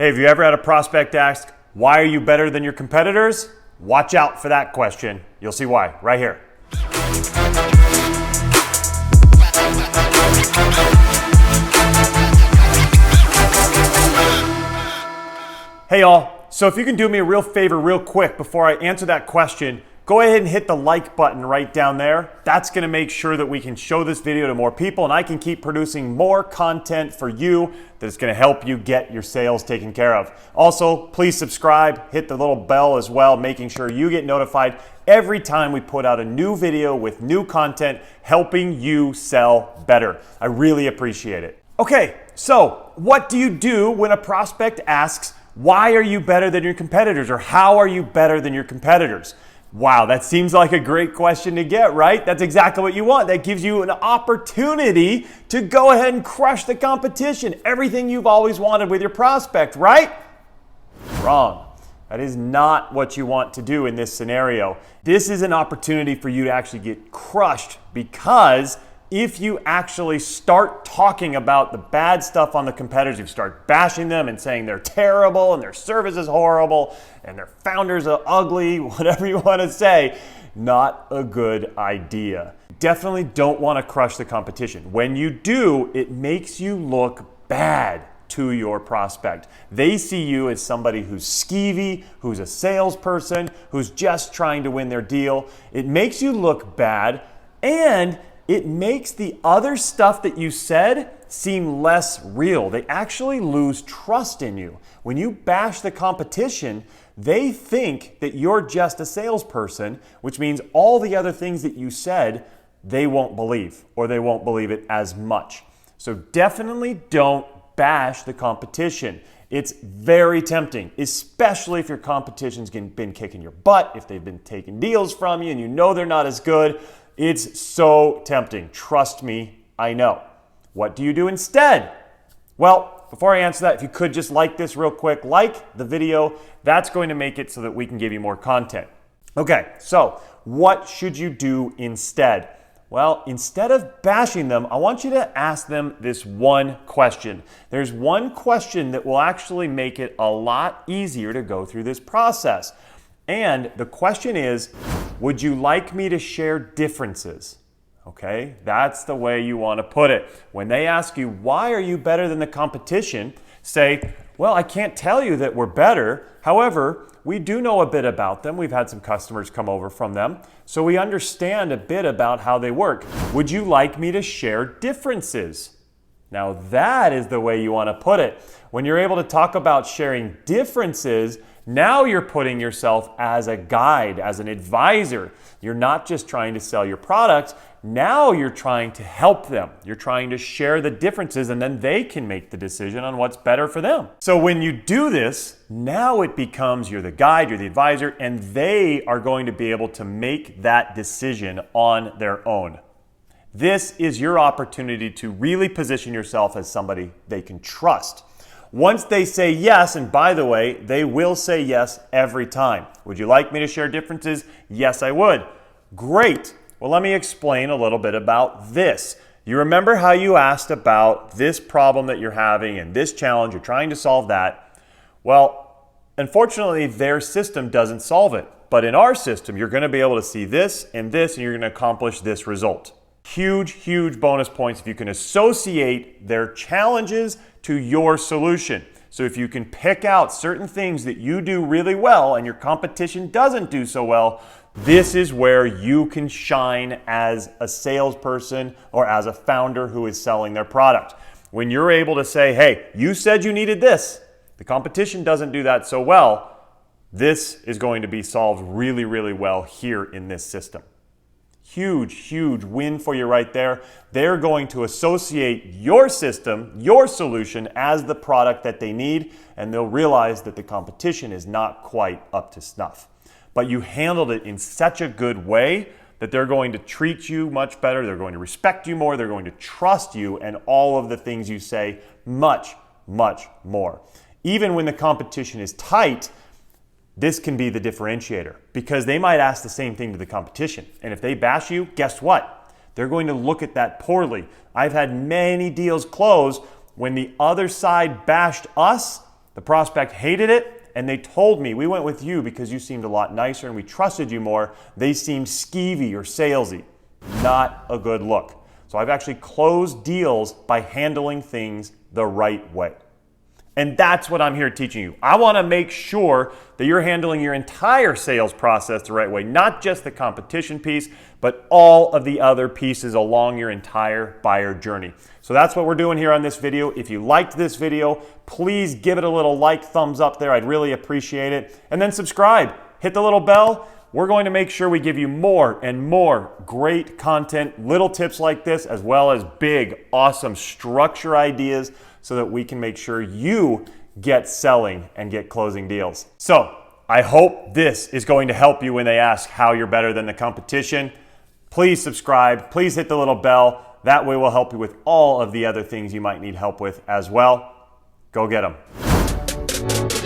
Hey, have you ever had a prospect ask, why are you better than your competitors? Watch out for that question. You'll see why right here. Hey y'all, so if you can do me a real favor real quick before I answer that question, go ahead and hit the like button right down there. That's gonna make sure that we can show this video to more people and I can keep producing more content for you that's gonna help you get your sales taken care of. Also, please subscribe, hit the little bell as well, making sure you get notified every time we put out a new video with new content helping you sell better. I really appreciate it. Okay, so what do you do when a prospect asks, why are you better than your competitors? Or how are you better than your competitors? Wow, that seems like a great question to get, right? That's exactly what you want. That gives you an opportunity to go ahead and crush the competition. Everything you've always wanted with your prospect, right? Wrong. That is not what you want to do in this scenario. This is an opportunity for you to actually get crushed, because if you actually start talking about the bad stuff on the competitors, you start bashing them and saying they're terrible and their service is horrible and their founders are ugly, whatever you want to say, not a good idea. Definitely don't want to crush the competition. When you do, it makes you look bad to your prospect. They see you as somebody who's skeevy, who's a salesperson, who's just trying to win their deal. It makes you look bad, and it makes the other stuff that you said seem less real. They actually lose trust in you. When you bash the competition, they think that you're just a salesperson, which means all the other things that you said, they won't believe, or they won't believe it as much. So definitely don't bash the competition. It's very tempting, especially if your competition's been kicking your butt, if they've been taking deals from you and you know they're not as good. It's so tempting. Trust me, I know. What do you do instead? Well, before I answer that, if you could just like this real quick, like the video, that's going to make it so that we can give you more content. Okay, so what should you do instead? Well, instead of bashing them, I want you to ask them this one question. There's one question that will actually make it a lot easier to go through this process. And the question is, would you like me to share differences? Okay, that's the way you want to put it. When they ask you, why are you better than the competition? Say, well, I can't tell you that we're better. However, we do know a bit about them. We've had some customers come over from them, so we understand a bit about how they work. Would you like me to share differences? Now that is the way you want to put it. When you're able to talk about sharing differences, now you're putting yourself as a guide, as an advisor. You're not just trying to sell your product. Now you're trying to help them. You're trying to share the differences, and then they can make the decision on what's better for them. So when you do this, now it becomes you're the guide, you're the advisor, and they are going to be able to make that decision on their own. This is your opportunity to really position yourself as somebody they can trust. Once they say yes, and by the way, they will say yes every time. Would you like me to share differences? Yes, I would. Great. Well, let me explain a little bit about this. You remember how you asked about this problem that you're having and this challenge, you're trying to solve that. Well, unfortunately, their system doesn't solve it. But in our system, you're going to be able to see this, and you're going to accomplish this result. Huge, huge bonus points if you can associate their challenges to your solution. So if you can pick out certain things that you do really well and your competition doesn't do so well, this is where you can shine as a salesperson or as a founder who is selling their product. When you're able to say, hey, you said you needed this, the competition doesn't do that so well, this is going to be solved really, really well here in this system. Huge, huge win for you right there. They're going to associate your system, your solution, as the product that they need, and they'll realize that the competition is not quite up to snuff. But you handled it in such a good way that they're going to treat you much better, they're going to respect you more, they're going to trust you, and all of the things you say much, much more. Even when the competition is tight, this can be the differentiator, because they might ask the same thing to the competition. And if they bash you, guess what? They're going to look at that poorly. I've had many deals close when the other side bashed us. The prospect hated it, and they told me, we went with you because you seemed a lot nicer and we trusted you more. They seemed skeevy or salesy. Not a good look. So I've actually closed deals by handling things the right way. And that's what I'm here teaching you. I want to make sure that you're handling your entire sales process the right way, not just the competition piece, but all of the other pieces along your entire buyer journey. So that's what we're doing here on this video. If you liked this video, please give it a little like, thumbs up there. I'd really appreciate it. And then subscribe, hit the little bell. We're going to make sure we give you more and more great content, little tips like this, as well as big, awesome structure ideas so that we can make sure you get selling and get closing deals. So I hope this is going to help you when they ask how you're better than the competition. Please subscribe, please hit the little bell. That way we'll help you with all of the other things you might need help with as well. Go get them.